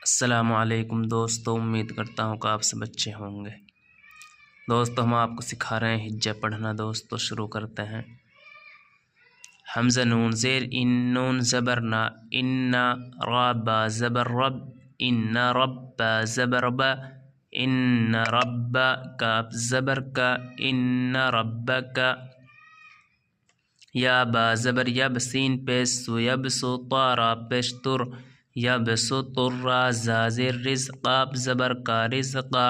السلام علیکم دوستو، امید کرتا ہوں کہ آپ سب اچھے ہوں گے۔ دوستو ہم آپ کو سکھا رہے ہیں ہجہ پڑھنا۔ دوستو شروع کرتے ہیں۔ حمزہ نون زیر ان، نون زبر نا، ان را با زبر رب، ان رب زبر با، ان رب کاف زبر کا، ان ربک یا با زبر یب، سین پیش سو یب سو، طارا پیش تر یبسط را، زازر رزق قاف زبر کا، رزقا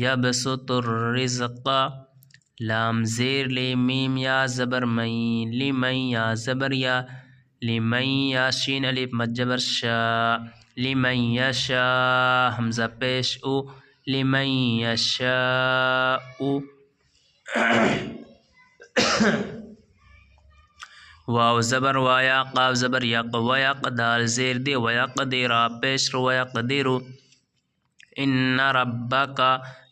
یبسط الرزق، لام زیر لی میم یا زبر مئی، لمن یا زبر یا، لمن یا شین الف مد زبر شا، لمن یشا حمزہ پیش او، لمن یشاء واو زبر وایا، قاف زبر یق، ویق دال زیر دی، ویقدر پیش رو، ویقدر ان ربک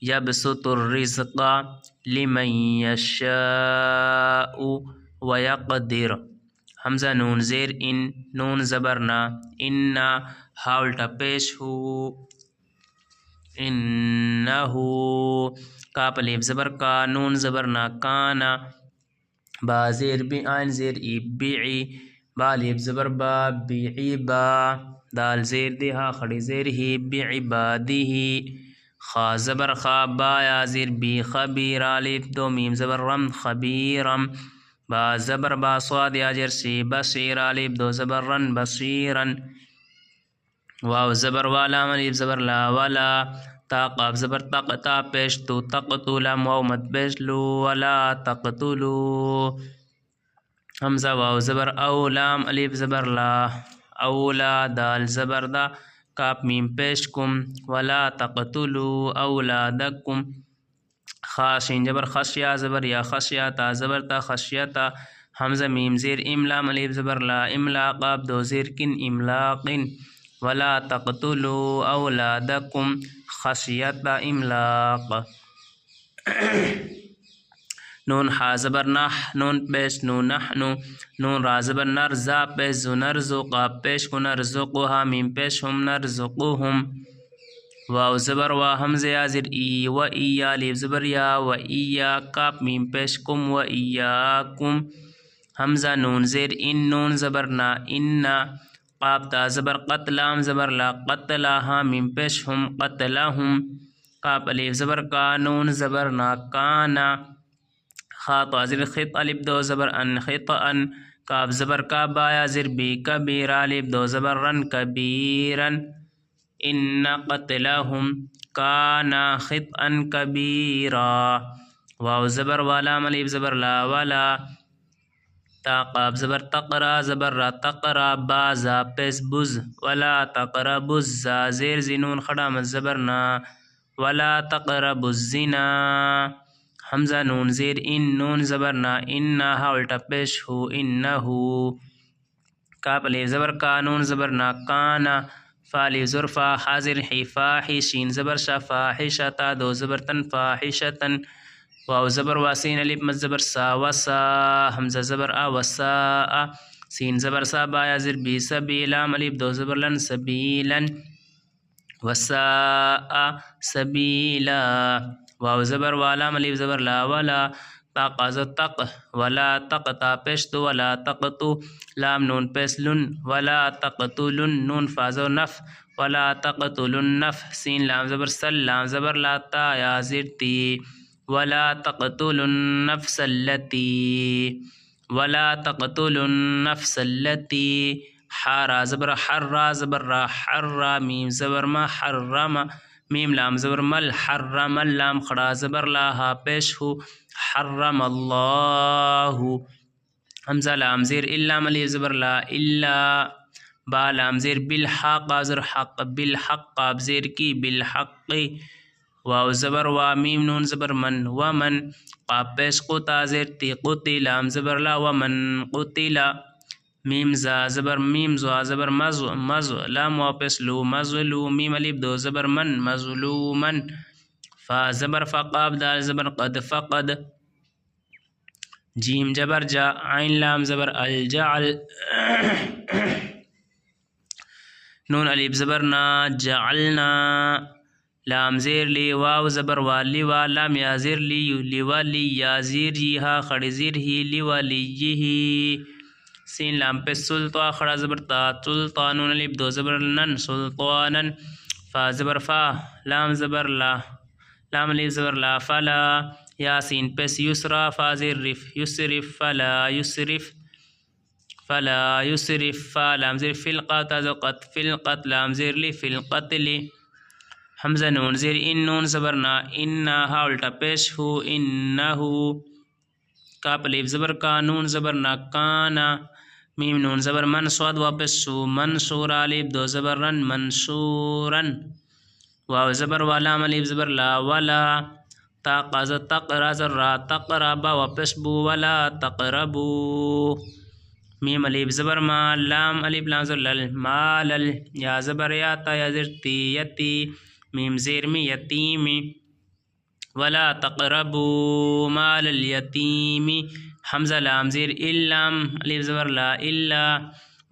یبسط الرزق لمن یشاء ویقدر۔ حمزہ نون زیر ان، نون زبر نا، ان ہا الٹا پیش ہو، انہو کاف الف زبر کا، نون زبر نا، کانا با زیر بی، آئین زیر ای، بیعی با الف زبر با، بیعی با دال زیر دی، ہا کھڑی زیر ہی، بعبادہ خا زبر خا، با یا زیر بی، خبیر الف دو میم زبر رم، خبیرم با زبر با، صاد یا زیر سی، بصیر الف دو زبر رن، بصیرن واو زبر والا، الف زبر لا، ولا تا قاف زبر تق، تا پیش تو، تقتل واو مد پیش لو، ولا تقتلو حمزہ واو زبر او، لام الف زبر لا، اولا دال زبر دا، کاف میم پیش کم، ولا تقتلو اولادکم خا شین زبر خش یا زبر یا، خشیا تا زبر تا، خشیتا حمزہ میم زیر ام، لام الف زبر لا، املا قاف دو زیر کن، املاقن ولا تقتلو اولادکم خشیت املاق۔ نون حا زبر نح، نون پیش نو، نحنو نون را زبر نر، زا پیش زو، نرزو قاف پیش کو، نرزقها میم پیش ہم، نرزقهم واو زبر وا، حمزہ یا زیر ای، و ای الف زبر یا، و ایا کاف میم پیش کم، و ایاکم حمزہ نون زیر ان، نون زبر نا، ان قاف تا زبر قت، لام زبر لا، قتلها میم پیش ہم، قتلهم کاف الف زبر کا، نون زبر نا، کانا خا تو زیر خط الف دو زبر ان، خطأن کاف زبر کا، با یا زیر بی، کبیر الف دو زبر رن، کبیرن ان قتلهم کان خطأ کبیرا واو زبر والا، الف زبر لا، ولا تا قاف زبر تقرا زبر را، تقرا با زا پیس بز، ولا تقربوا الزا زیر زنون کھڑا مد زبر نا، ولا تقربوا الزنا حمزہ نون زیر ان، نون زبر نا، ان ہا الٹا پیش ہو، انہو کاف الف زبر کا، نون زبر نا، کانا فا الف زبر فا، حاضر حی، فاحی شین زبر شا، فاحشتا دو زبر تن، فاحشتن واو زبر وا، سین الف مد زبر سا، وسا حمزہ زبر آ، وسا سین زبر سا، با یا زیر بی، سبیلا الف دو زبر لن، سبیلن وساء سبیلا واو زبر والا، الف زبر لا، ولا تا قاز تق، ولا تقتا پیش تو، ولا تقتو لام نون پیش لن، ولا تقتلن نون فازو نف، ولا تقتلوا النفس سین لام زبر سل، لام زبر لا، تا یا زیر تی، ولا تقتلوا النفس التي، ولا تقتلوا النفس التي حرا زبر حر را زبر را، حر میم زبر ما، حرم میم لام زبر مل، حرم اللام کھڑا زبر لا، ہا پیش ہو، حرم اللہ حمزہ لام زیر الا الف زبر لا، الا با لام زیر بالحق زر حق، بالحق قاف زیر کی، بالحق واو زبر وا، میم نون زبر من، ومن قاف پیش قتا زیر تی، قتل لام زبر لا، ومن قتل میم زا زبر میم زوا زبر مز، مز لام واو پیش لو، مظلو میم الف دو زبر من، مظلومن فا زبر فا، قاف دال زبر قد، فقد جیم جبر جا، عین لام زبر الجعل نون الف زبر نا جعلنا لام زیر لی واو زبر والی وا لام یا زیر لی والی یا زیر جی ہا خڑی زیر ہی لی والی ہی سین لام پہ سلطا خڑا زبر تا سلطا نون الف دو زبر نن سلطانن فا زبر فا لام زبر لا لام الف زبر لا فلا یاسین پس یسرا فا زیر رف یسرف فلا یسرف فلا یسرف فا لام زیر فی القتل قط فی القتل لام زیر لی فی القتل حمزہ نون زیر ان نون زبر نا انا ہا الٹا پیش ہو انہو کاف الف زبر کا نون زبر نا کانا میم نون زبر من صاد واپس شو منصور الف دو زبر رن منصورن واو زبر والا الف زبر لا ولا تا قاز تقرا زرا تقرب واپس بو ولا تقربو میم الف زبر ما لام الف لام زر لل مالل یا زبر یا تا یا زر تی یتی میم زیر می یتیمی ولا تقربو مال الیتیمی حمزہ لام زیر اللام الف زبر لا الا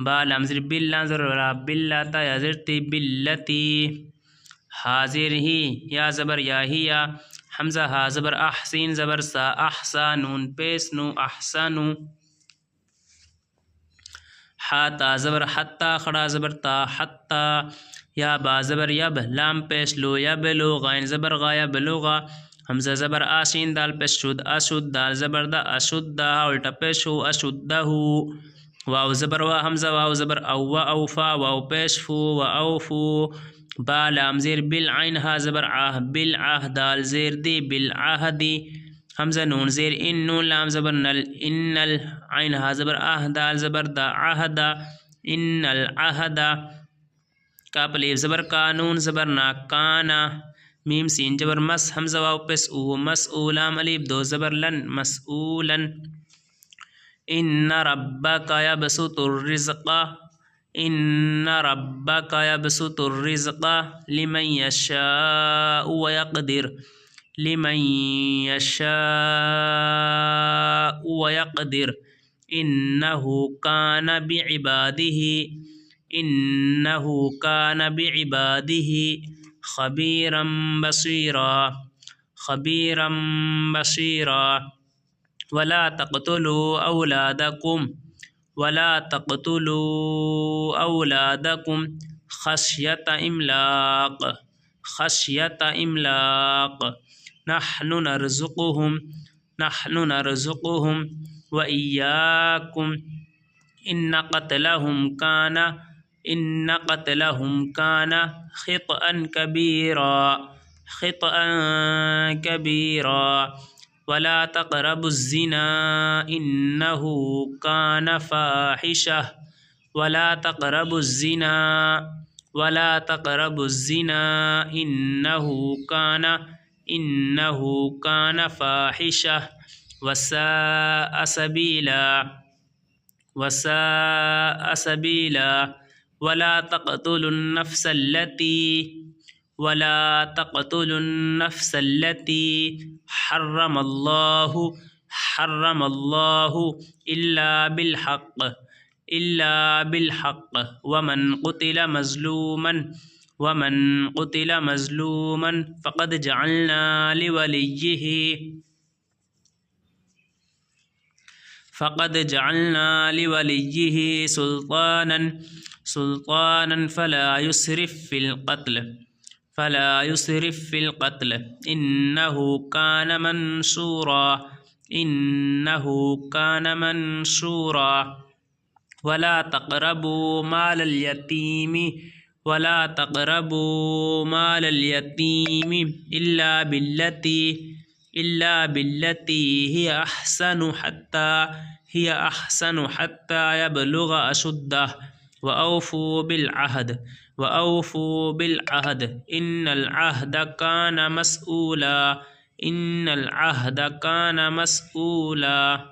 با لام زیر بل لام زر لا بلا تا یا زر تی بلتی حاضر ہی یا زبر یا ہی یا حمزہ ہا زبر احسین زبر سا احسا نون پیس نو احسنو حا تا زبر حتی خڑا زبر تا حتی یا با زبر یب لام پیش لو یبلو غین زبر غا یبلغا حمزہ زبر آشین دال پیش شد اشد دال زبر دا اشد دا الٹا پیش ہو اشدہ واو زبر وا حمزہ واو زبر او و اوفا واو پیش فو و اوفو با لام زیر بالعین ہا زبر آہ بالعہ دال زیر دی بالعہدی حمزہ نون زیر ان نون لام زبر نل ان العین ہا زبر آہ دال زبر دا عہدا ان العہدا کاف الف زبر کا نون زبر نا کانا میم سین جبر مس حمزہ واو پس او مسئولام الف دو زبر لن مسئولن ان ربک یبسط الرزق ان ربک یبسط الرزق لمن یشاء ویقدر لمن یشاء ویقدر انه کان بعباده انه کان بعباده خبیرا بصیرا خبیرا بصیرا ولا تقتلوا اولادکم ولا تقتلوا اولادکم خشیت املاق خشیت املاق نحن نرزقهم وإياكم إن قتلهم كان خطأ كبيرا ولا تقربوا الزنا إنه كان فاحشة ولا تقربوا الزنا إنه كان فاحشة وساء سبيلا ولا تقتلوا النفس التي حرم الله إلا بالحق ومن قتل مظلوما فقد جعلنا لوليه سلطانا فلا يسرف في القتل إنه كان منصورا ولا تقربوا مال اليتيم إلا بالتي هي أحسن حتى يبلغ أشده وأوفوا بالعهد إن العهد كان مسؤولا